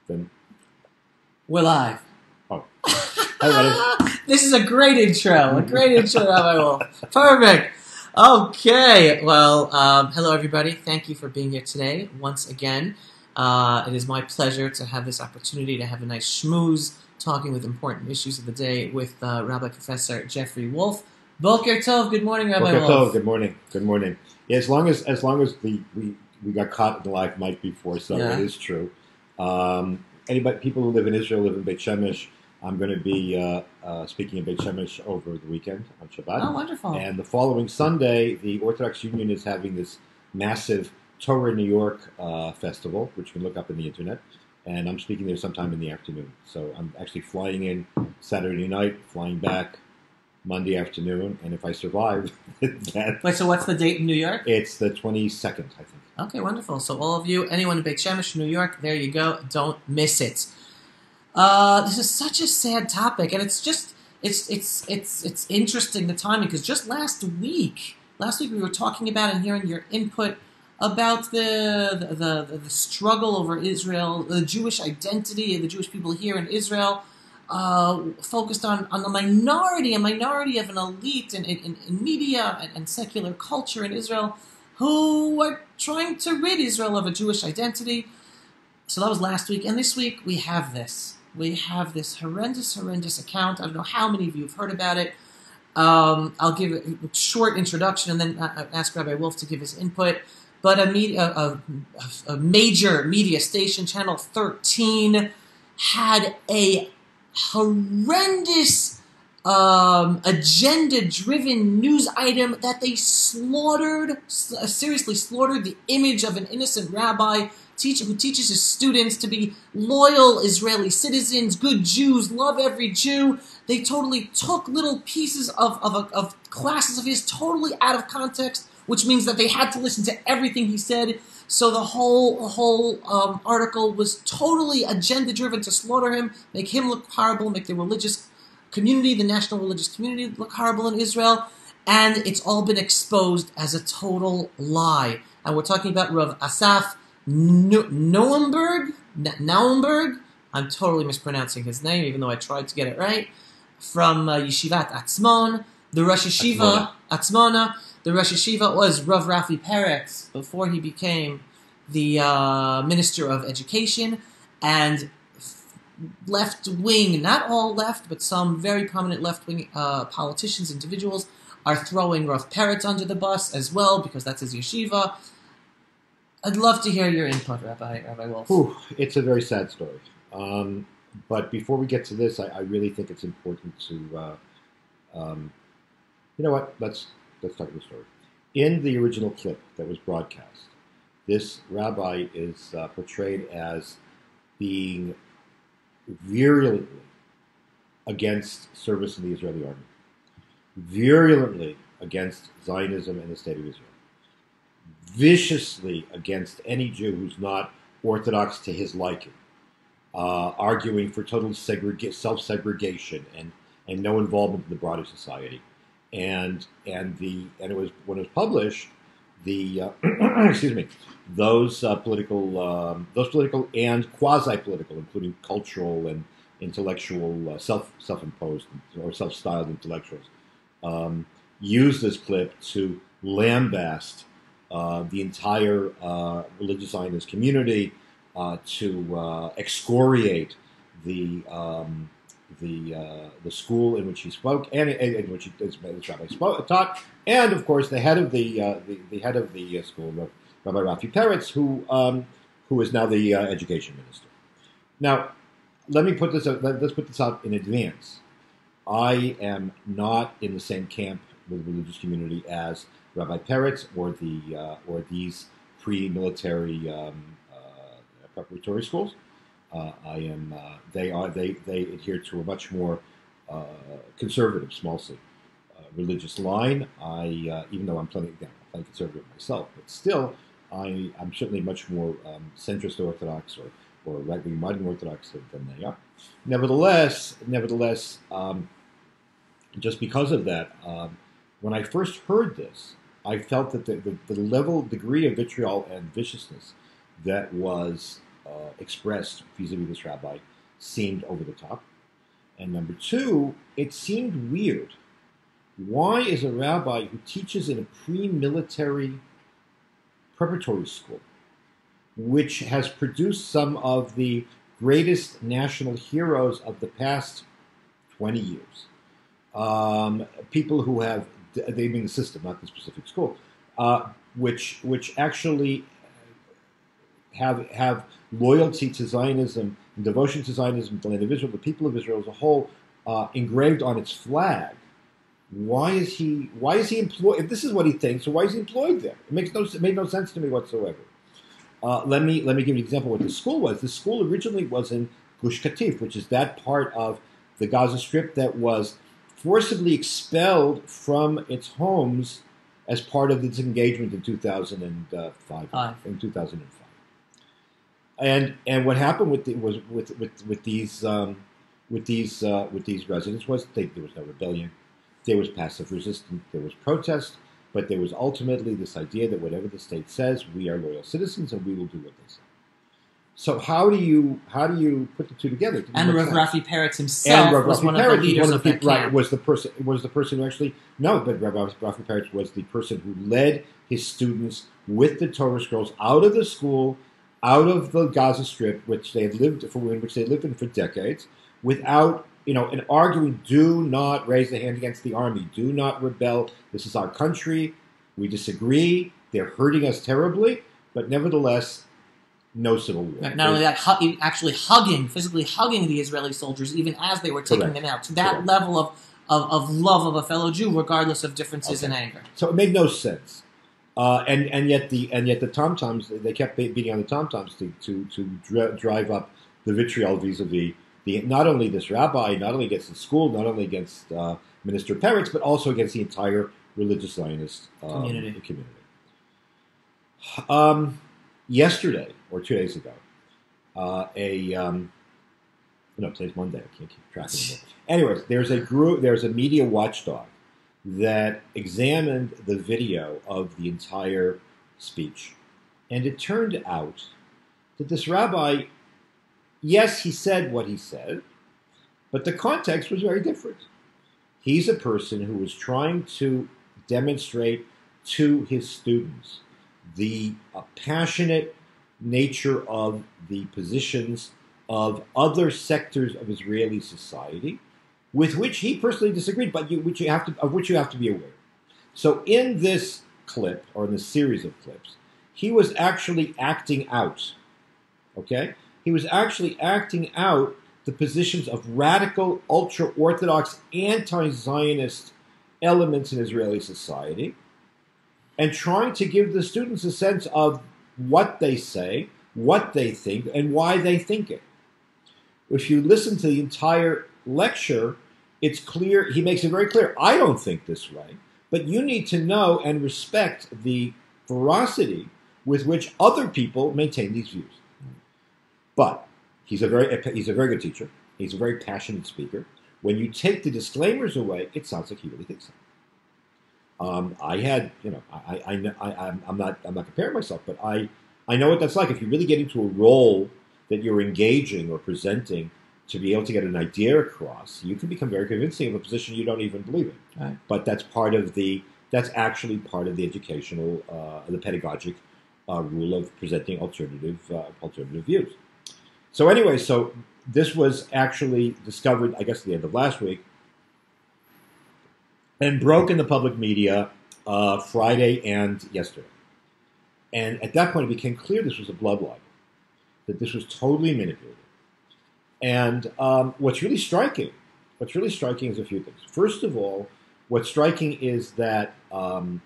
Then we're live. Oh, hi, buddy. This is a great intro. Rabbi Wolf. Perfect. Okay. Well, hello everybody. Thank you for being here today once again. It is my pleasure to have this opportunity to have a nice schmooze talking with important issues of the day with Rabbi Professor Jeffrey Wolf. Boker Tov. Good morning, Rabbi Boker Wolf. Tov. Good morning. Good morning. Yeah, as long as we got caught in the live mic before, so Yeah. it is true. People who live in Israel live in Beit Shemesh. I'm going to be speaking in Beit Shemesh over the weekend on Shabbat. Oh, wonderful. And the following Sunday, the Orthodox Union is having this massive Torah New York festival, which you can look up in the internet. And I'm speaking there sometime in the afternoon. So I'm actually flying in Saturday night, flying back Monday afternoon. And if I survive, Wait, so what's the date in New York? It's the 22nd, I think. Okay, wonderful. So all of you, anyone in Beit Shemesh, New York, there you go. Don't miss it. This is such a sad topic, and it's interesting the timing, because just last week we were talking about and hearing your input about the struggle over Israel, the Jewish identity, the Jewish people here in Israel, focused on a minority of an elite in media and secular culture in Israel who are trying to rid Israel of a Jewish identity. So that was last week, and this week we have this. We have this horrendous account. I don't know how many of you have heard about it. I'll give a short introduction and then ask Rabbi Wolf to give his input. But a major media station, Channel 13, had a horrendous agenda-driven news item that they seriously slaughtered the image of an innocent rabbi who teaches his students to be loyal Israeli citizens, good Jews, love every Jew. They totally took little pieces of classes of his totally out of context, which means that they had to listen to everything he said. So the whole article was totally agenda-driven to slaughter him, make him look horrible, make the religious community, the national religious community, look horrible in Israel. And it's all been exposed as a total lie. And we're talking about Rav Asaf Nauenberg. I'm totally mispronouncing his name, even though I tried to get it right. From Yeshivat Atzmon, the Rosh Yeshiva Atzmona. The Rosh Yeshiva was Rav Rafi Peretz before he became the Minister of Education, and left-wing, not all left, but some very prominent left-wing politicians, individuals, are throwing Rav Peretz under the bus as well, because that's his yeshiva. I'd love to hear your input, Rabbi Wolf. Ooh, it's a very sad story. But before we get to this, I really think it's important to, you know what? Let's talk the story. In the original clip that was broadcast, this rabbi is portrayed as being virulently against service in the Israeli army, virulently against Zionism and the state of Israel, viciously against any Jew who's not Orthodox to his liking, arguing for total self-segregation and no involvement in the broader society. And it was, when it was published, the those political and quasi-political, including cultural and intellectual, self-imposed or self-styled intellectuals, used this clip to lambast the entire religious Zionist community, to excoriate the school in which he spoke and in which this rabbi taught, and of course the head of the head of the school, Rabbi Rafi Peretz, who is now the education minister. Now, let's put this out in advance. I am not in the same camp with the religious community as Rabbi Peretz or these pre-military preparatory schools. They adhere to a much more conservative, small c, religious line. Even though I'm plenty conservative myself, but still, I'm certainly much more centrist Orthodox or right-wing modern Orthodox than they are. Nevertheless, just because of that, when I first heard this, I felt that the degree of vitriol and viciousness that was expressed vis-a-vis this rabbi seemed over the top. And number two, it seemed weird. Why is a rabbi who teaches in a pre-military preparatory school, which has produced some of the greatest national heroes of the past 20 years, people who have, they mean the system, not the specific school, which actually have loyalty to Zionism and devotion to Zionism, the land of Israel, the people of Israel as a whole, engraved on its flag. Why is he employed? If this is what he thinks, so why is he employed there? It made no sense to me whatsoever. Let me give you an example of what the school was. The school originally was in Gush Katif, which is that part of the Gaza Strip that was forcibly expelled from its homes as part of its engagement in 2005. In 2005. And what happened with these residents was there was no rebellion, there was passive resistance, there was protest, but there was ultimately this idea that whatever the state says, we are loyal citizens and we will do what they say. So how do you put the two together? And Rav Rafi Peretz himself was one of the leaders of that camp. Right, was the person who actually but Rav Rafi Peretz was the person who led his students with the Torah scrolls out of the school, out of the Gaza Strip, which they had lived in for decades, without and arguing, do not raise the hand against the army, do not rebel. This is our country. We disagree. They're hurting us terribly, but nevertheless, no civil war. Right. Not only that, physically hugging the Israeli soldiers, even as they were taking them out, to that level of love of a fellow Jew, regardless of differences in anger. So it made no sense, and yet the tom-toms, they kept beating on the tom-toms to drive up the vitriol vis-a-vis not only this rabbi, not only against the school, not only against Minister Peretz, but also against the entire religious Zionist community. Yesterday, or 2 days ago, today's Monday, I can't keep track anymore. Anyways, there's a media watchdog that examined the video of the entire speech. And it turned out that this rabbi, yes, he said what he said, but the context was very different. He's a person who was trying to demonstrate to his students the passionate nature of the positions of other sectors of Israeli society, with which he personally disagreed, but of which you have to be aware. So in this clip, or in this series of clips, he was actually acting out. Okay? He was actually acting out the positions of radical, ultra-Orthodox, anti-Zionist elements in Israeli society, and trying to give the students a sense of what they say, what they think, and why they think it. If you listen to the entire lecture, it's clear, he makes it very clear, I don't think this way, but you need to know and respect the veracity with which other people maintain these views. But he's a very good teacher. He's a very passionate speaker. When you take the disclaimers away, it sounds like he really thinks so. I'm not comparing myself, but I know what that's like. If you really get into a role that you're engaging or presenting to be able to get an idea across, you can become very convincing of a position you don't even believe in. Right. But that's actually part of the educational, the pedagogic rule of presenting alternative views. So anyway, this was actually discovered, I guess, at the end of last week, and broke in the public media Friday and yesterday. And at that point, it became clear this was a blood libel, that this was totally manipulated. And what's really striking is a few things. First of all, what's striking is that the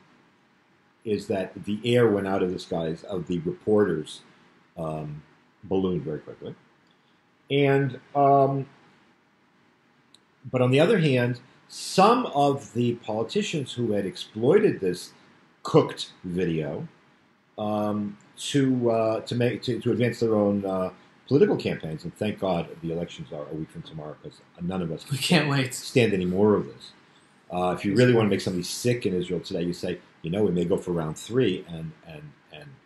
air went out of the reporter's balloon very quickly. And but on the other hand, some of the politicians who had exploited this cooked video to advance their own political campaigns, and thank God the elections are a week from tomorrow, because none of us can't wait stand any more of this. If you really want to make somebody sick in Israel today, you say, we may go for round 3 and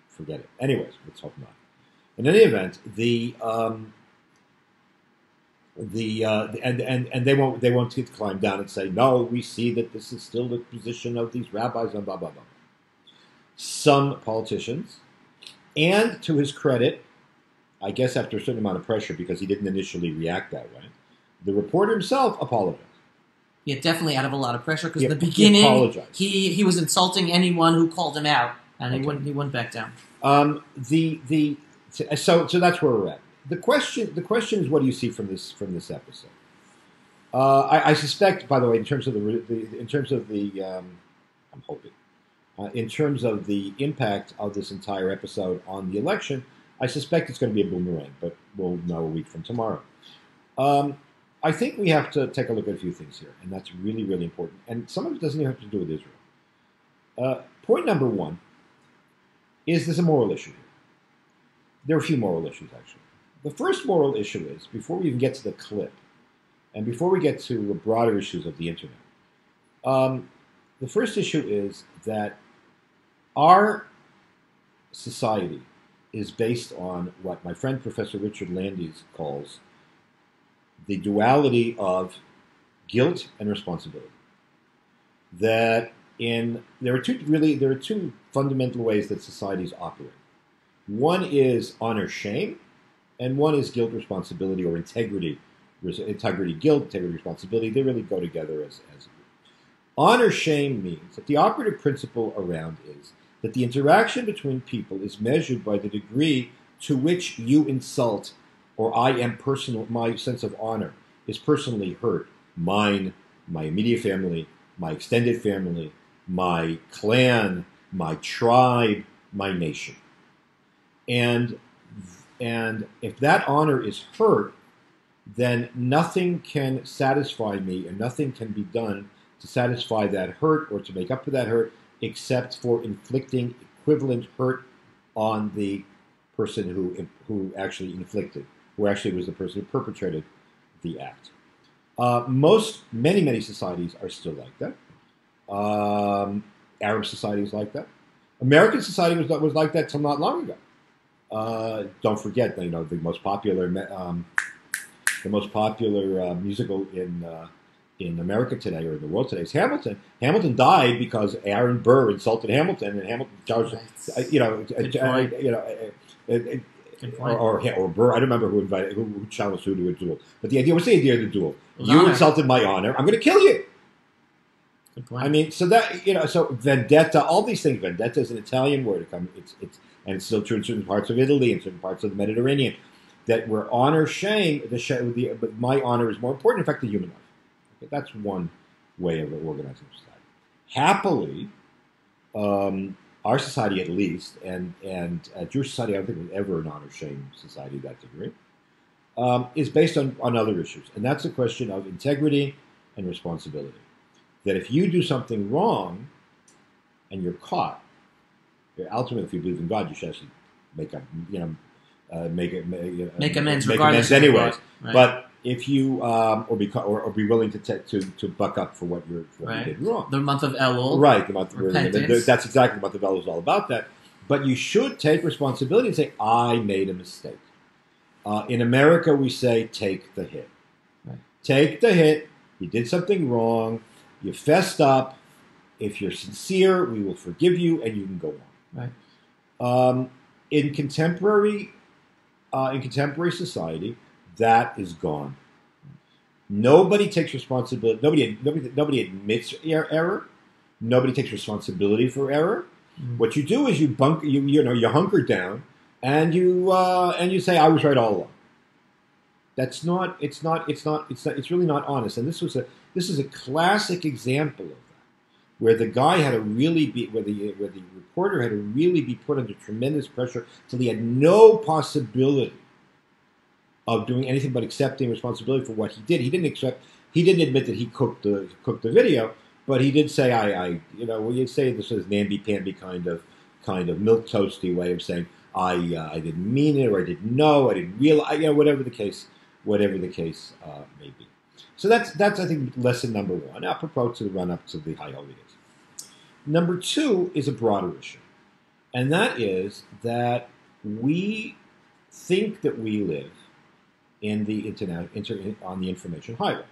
forget it. Anyways, let's hope not. In any event, and they won't get to climb down and say, no, we see that this is still the position of these rabbis and blah blah blah. Some politicians, and to his credit, I guess after a certain amount of pressure, because he didn't initially react that way, the reporter himself apologized. Yeah, definitely out of a lot of pressure, because Yeah, in the beginning he he was insulting anyone who called him out, and he wouldn't back down. So that's where we're at. The question is, what do you see from this episode? I suspect, by the way, in terms of I'm hoping, in terms of the impact of this entire episode on the election, I suspect it's going to be a boomerang, but we'll know a week from tomorrow. I think we have to take a look at a few things here, and that's really, really important. And some of it doesn't even have to do with Israel. Point number one is there's a moral issue here. There are a few moral issues, actually. The first moral issue is, before we even get to the clip, and before we get to the broader issues of the internet, the first issue is that our society is based on what my friend Professor Richard Landes calls the duality of guilt and responsibility. There are two fundamental ways that societies operate. One is honor shame, and one is guilt responsibility or integrity guilt, integrity responsibility. They really go together as a group. Honor shame means that the operative principle around is that the interaction between people is measured by the degree to which you insult, or my sense of honor is personally hurt. Mine, my immediate family, my extended family, my clan, my tribe, my nation. And if that honor is hurt, then nothing can satisfy me, and nothing can be done to satisfy that hurt or to make up for that hurt, except for inflicting equivalent hurt on the person who actually inflicted, who actually was the person who perpetrated the act. Many societies are still like that. Arab society is like that. American society was like that till not long ago. Don't forget, the most popular musical in America today, or in the world today, is Hamilton. Hamilton died because Aaron Burr insulted Hamilton, and Hamilton charged, or Burr. I don't remember who challenged who to a duel. But what's the idea of the duel? You insulted my honor. I'm going to kill you. Good point. I mean, so vendetta, all these things. Vendetta is an Italian word. And it's still true in certain parts of Italy and certain parts of the Mediterranean. That where honor, shame, but my honor is more important. In fact, the human life. Okay, that's one way of organizing society. Happily, our society, at least, and Jewish society, I don't think was ever an honor shame society to that degree, is based on other issues, and that's a question of integrity and responsibility. That if you do something wrong and you're caught, ultimately, if you believe in God, you should actually make amends anyways. Right. But if you or be willing to buck up for what you did wrong, the month of Elul, right? The month that's exactly what the month of Elul is all about. That, but you should take responsibility and say, "I made a mistake." In America, we say, "Take the hit." Right. Take the hit. You did something wrong. You fessed up. If you're sincere, we will forgive you, and you can go on. Right. In contemporary society, that is gone. Nobody takes responsibility. Nobody admits error. Nobody takes responsibility for error. Mm-hmm. What you do is you hunker down and you say, "I was right all along." That's not. It's really not honest. And this is a classic example of that, where the guy had to really be, where the reporter had to really be put under tremendous pressure till he had no possibility of doing anything but accepting responsibility for what he did. He didn't admit that he cooked the video, but he did say, you say this is namby-pamby kind of milk toasty way of saying, I didn't mean it, or I didn't know, I didn't realize, whatever the case may be. So that's I think lesson number one, apropos to the run up to the High Holy Days. Number two is a broader issue, and that is that we think that we live in the internet, on the information highway.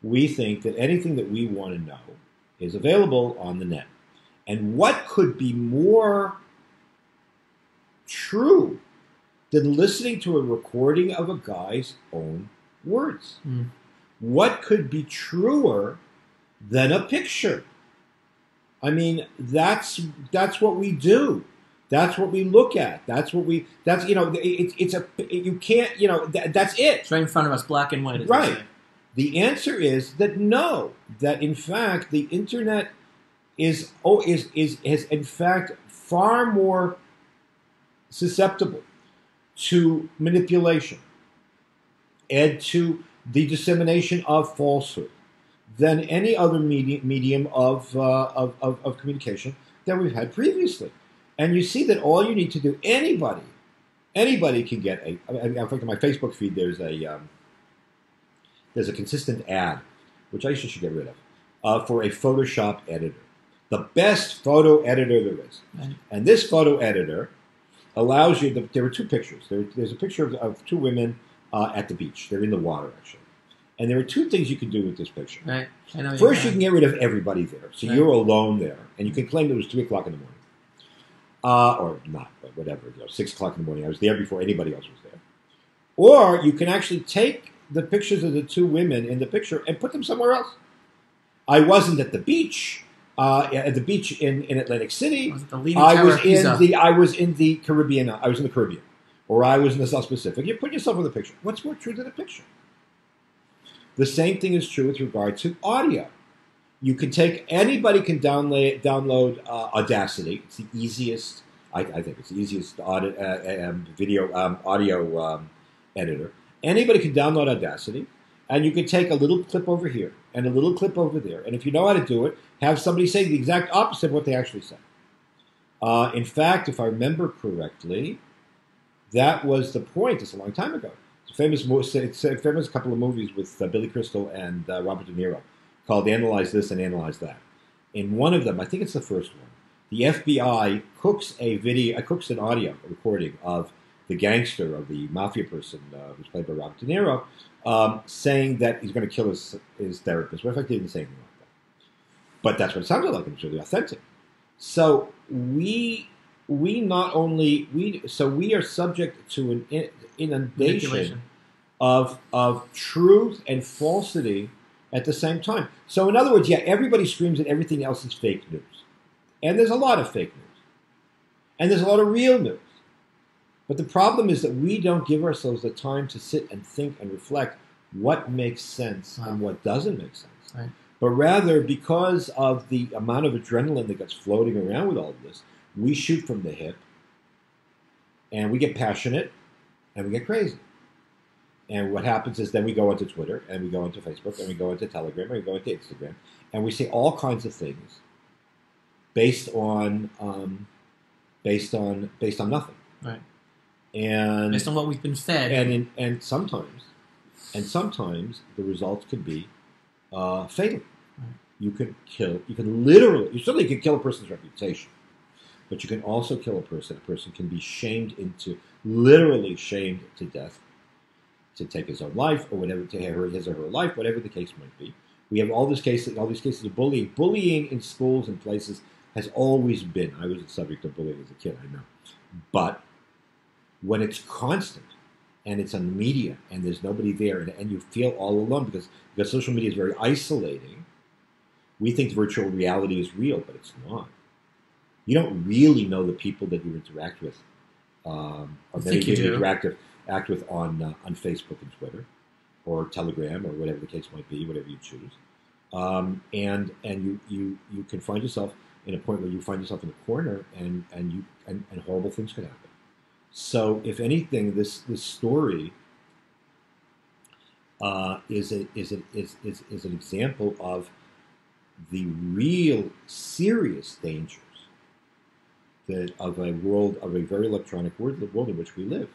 We think that anything that we want to know is available on the net. And what could be more true than listening to a recording of a guy's own words? Mm. What could be truer than a picture? I mean, that's what we do. That's what we look at. That's you can't, that's it. It's right in front of us, black and white. Right. The answer is that no, that in fact the internet is in fact far more susceptible to manipulation and to the dissemination of falsehood than any other medium of communication that we've had previously. And you see that all you need to do, anybody can get in fact, on my Facebook feed, there's a consistent ad, which I should get rid of, for a Photoshop editor. The best photo editor there is. Right. And this photo editor allows you, there are two pictures. There's a picture of two women at the beach. They're in the water, actually. And there are two things you can do with this picture. Right. I know. First, you can get rid of everybody there. So right. You're alone there. And you can claim it was 3 o'clock in the morning. Or not, but whatever. 6 o'clock in the morning. I was there before anybody else was there. Or you can actually take the pictures of the two women in the picture and put them somewhere else. I wasn't at the beach. In Atlantic City. Was it the Leaning Tower of Pisa? I was in the Caribbean. I was in the Caribbean, or I was in the South Pacific. You put yourself in the picture. What's more true than a picture? The same thing is true with regard to audio. You can take anybody can download Audacity. It's the easiest. I think it's the easiest audio editor. Anybody can download Audacity. And you can take a little clip over here and a little clip over there. And if you know how to do it, have somebody say the exact opposite of what they actually said. In fact, if I remember correctly, that was the point. It's a long time ago. It's a famous couple of movies with Billy Crystal and Robert De Niro called Analyze This and Analyze That. In one of them, I think it's the first one, the FBI cooks an audio recording of the gangster, of the mafia person who's played by Robert De Niro, saying that he's going to kill his therapist. Well, in fact, he didn't say anything like that. But that's what it sounded like. It was really authentic. So we are subject to an inundation of truth and falsity at the same time. So in other words, yeah, everybody screams that everything else is fake news. And there's a lot of fake news. And there's a lot of real news. But the problem is that we don't give ourselves the time to sit and think and reflect what makes sense and what doesn't make sense. Right. But rather, because of the amount of adrenaline that gets floating around with all of this, we shoot from the hip, and we get passionate, and we get crazy. And what happens is then we go into Twitter, and we go into Facebook, and we go into Telegram, and we go into Instagram, and we say all kinds of things based on nothing. Right. And based on what we've been fed, and sometimes the results could be fatal. Right. You certainly can kill a person's reputation, but you can also kill a person. A person can be literally shamed to death, to take his own life or whatever, to have his or her life, whatever the case might be. We have all these cases of bullying. Bullying in schools and places has always been. I was the subject of bullying as a kid, I know, but when it's constant and it's on the media and there's nobody there and you feel all alone because social media is very isolating, we think virtual reality is real, but it's not. You don't really know the people that you interact with, or maybe you act with on Facebook and Twitter, or Telegram, or whatever the case might be, whatever you choose, and you can find yourself in a point where you find yourself in a corner, and horrible things could happen. So, if anything, this story is an example of the real serious dangers of a very electronic world in which we live.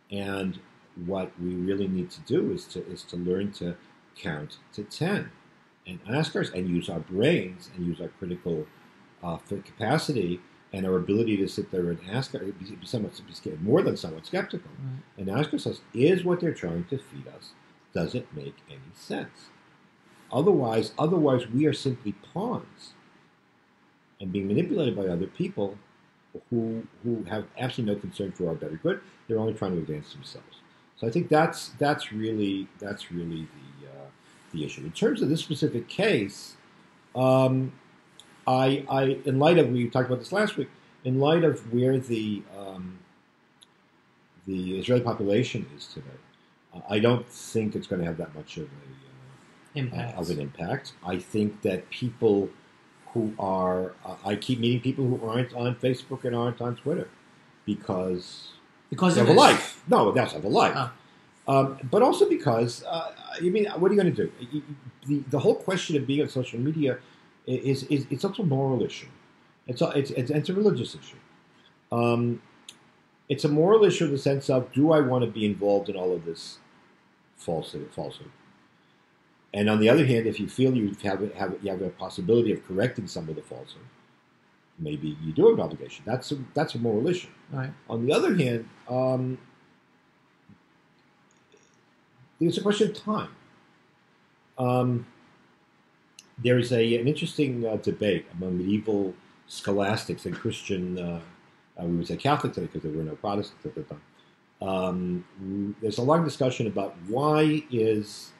And what we really need to do is to learn to count to 10 and ask ourselves and use our brains and use our critical capacity and our ability to sit there and ask, more than somewhat skeptical, and ask ourselves, is what they're trying to feed us, does it make any sense? Otherwise, we are simply pawns and being manipulated by other people who have absolutely no concern for our better good. They're only trying to advance themselves. So I think that's really the issue. In terms of this specific case, I in light of, we talked about this last week, in light of where the Israeli population is today, I don't think it's going to have that much of an impact. I think that people who are, I keep meeting people who aren't on Facebook and aren't on Twitter because they have a life. No, they also have a life. But also because, what are you going to do? The whole question of being on social media is it's also a moral issue. It's a religious issue. It's a moral issue in the sense of, do I want to be involved in all of this falsehood? And on the other hand, if you feel you have a possibility of correcting some of the falsehood, maybe you do have an obligation. That's a moral issue. Right. On the other hand, there's a question of time. There's an interesting debate among medieval scholastics and Christian, we would say Catholic today because there were no Protestants at the time. There's a long discussion about why is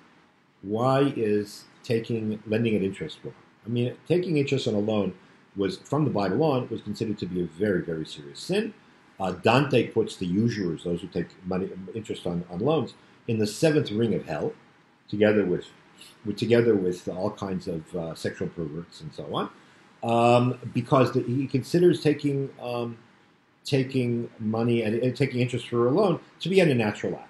lending at interest wrong? I mean, taking interest on a loan was, from the Bible on, was considered to be a very, very serious sin. Dante puts the usurers, those who take interest on loans, in the seventh ring of hell, together with all kinds of sexual perverts and so on, because he considers taking money and taking interest for a loan to be an unnatural act.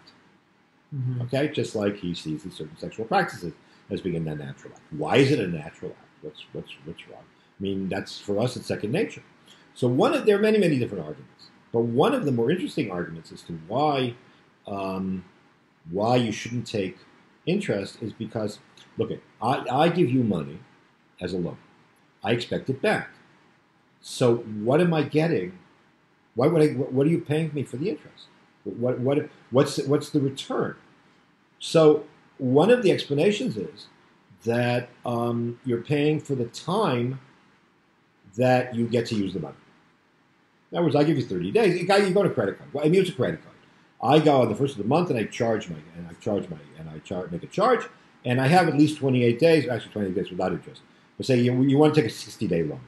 Mm-hmm. Okay, just like he sees these certain sexual practices as being an unnatural act. Why is it a natural act? What's wrong? I mean, that's, for us, it's second nature. So there are many, many different arguments, but one of the more interesting arguments as to why you shouldn't take interest is because, look, I give you money as a loan. I expect it back. So what am I getting? What are you paying me for the interest? What's the return? So one of the explanations is that you're paying for the time that you get to use the money. In other words, I give you 30 days. You go to credit card. Well, I mean, it's a credit card. I go on the first of the month and I make a charge, and I have at least 28 days. Actually, 28 days without interest. But say you want to take a 60-day loan.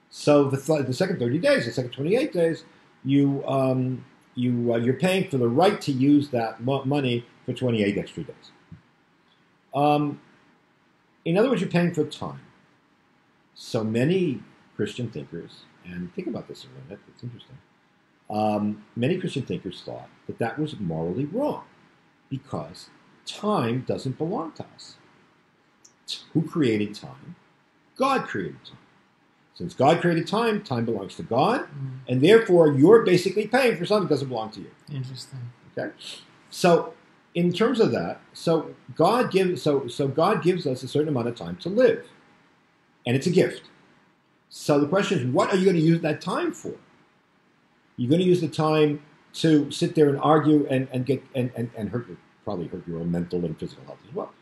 So the second 30 days, the second 28 days, you're paying for the right to use that money for 28 extra days. In other words, you're paying for time. So many Christian thinkers, and think about this a minute, it's interesting. Many Christian thinkers thought that was morally wrong because time doesn't belong to us. Who created time? God created time. Since God created time, time belongs to God, and therefore you're basically paying for something that doesn't belong to you. Interesting. Okay, so in terms of that, God gives us a certain amount of time to live, and it's a gift. So the question is, what are you going to use that time for? You're going to use the time to sit there and argue and probably hurt your own mental and physical health as well.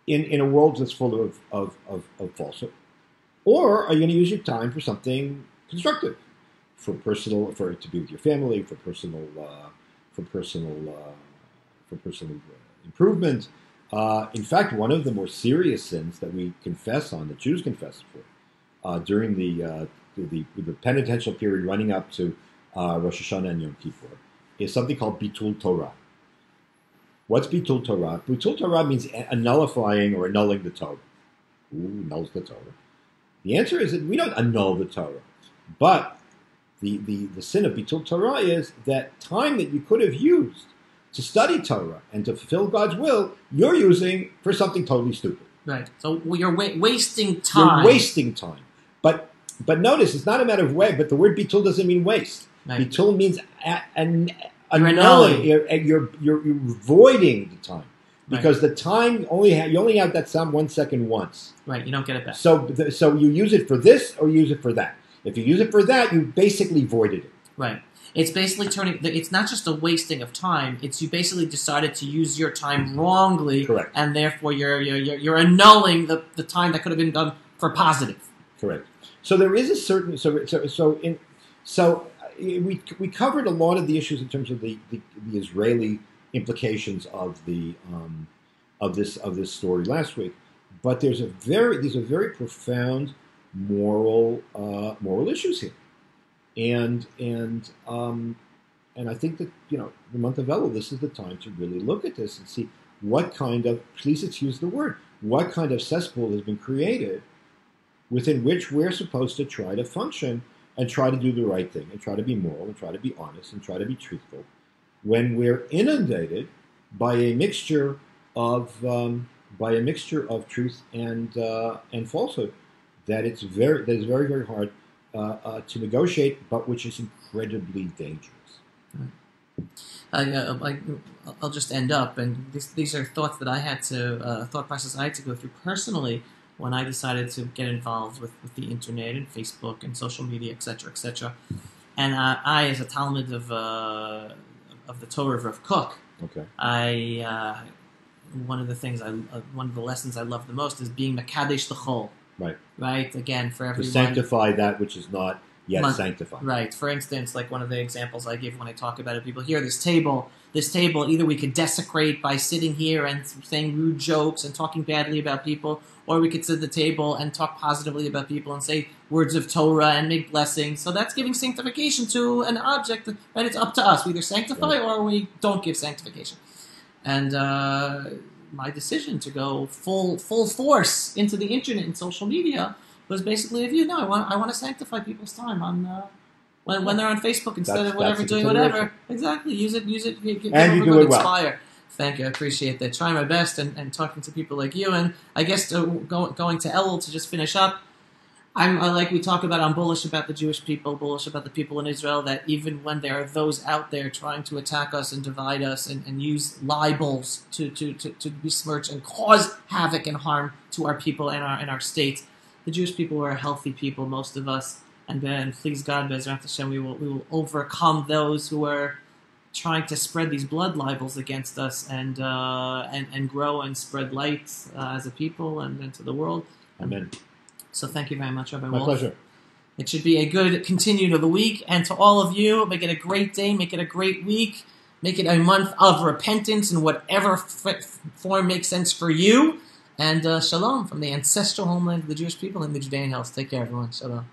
In a world that's full of falsehood. Or are you going to use your time for something constructive, to be with your family, for personal improvement? In fact, one of the more serious sins that we confess on, that Jews confess for, during the penitential period running up to Rosh Hashanah and Yom Kippur, is something called Bitul Torah. What's Bitul Torah? Bitul Torah means nullifying or annulling the Torah. Who annuls the Torah? The answer is that we don't annul the Torah. But the sin of Bitul Torah is that time that you could have used to study Torah and to fulfill God's will, you're using for something totally stupid. Right. So you're wasting time. You're wasting time. But notice, it's not a matter of waste, but the word Bitul doesn't mean waste. Right. Bitul means annulling. You're voiding the time. Because the time, you only have that 1 second once. Right, you don't get it back. So you use it for this or use it for that. If you use it for that, you basically voided it. Right. It's basically it's not just a wasting of time. It's you basically decided to use your time wrongly. Correct. And therefore you're annulling the time that could have been done for positive. Correct. So there is a certain we covered a lot of the issues in terms of the Israeli implications of this story last week, but these are very profound moral issues here, and I think that the month of Elul, this is the time to really look at this and see what kind of, please excuse the word, what kind of cesspool has been created within which we're supposed to try to function and try to do the right thing and try to be moral and try to be honest and try to be truthful when we're inundated by a mixture of truth and falsehood that is very, very hard to negotiate, but which is incredibly dangerous. I'll just end up, and these are thoughts that I had to thought process I had to go through personally when I decided to get involved with the internet and Facebook and social media, etc., etc. And I, as a Talmud of the Torah of Rav Kook, okay, one of the lessons I love the most is being Mekadesh L'chol. Right. Right. Again, for everyone to sanctify that which is not yet sanctified. Right. For instance, like one of the examples I give when I talk about it, people here, this table, either we could desecrate by sitting here and saying rude jokes and talking badly about people, or we could sit at the table and talk positively about people and say words of Torah and make blessings. So that's giving sanctification to an object, right? It's up to us. We either sanctify or we don't give sanctification. And my decision to go full force into the internet and social media was basically a view. No, I want to sanctify people's time on when they're on Facebook instead of whatever, doing whatever. Exactly. Use it. And you do it well. Inspire. Thank you. I appreciate that. Try my best and talking to people like you. And I guess going to Elul to just finish up, like we talk about, I'm bullish about the Jewish people, bullish about the people in Israel, that even when there are those out there trying to attack us and divide us and use libels to besmirch and cause havoc and harm to our people and our state, the Jewish people are a healthy people, most of us, and please God, Be'ezrat Hashem, we will overcome those who are trying to spread these blood libels against us and grow and spread light as a people and to the world. Amen. So thank you very much, Rabbi My Wolf. pleasure. It should be a good continued of the week. And to all of you, make it a great day, make it a great week, make it a month of repentance in whatever form makes sense for you. And shalom from the ancestral homeland of the Jewish people in the Judean hills. Take care, everyone. Shalom.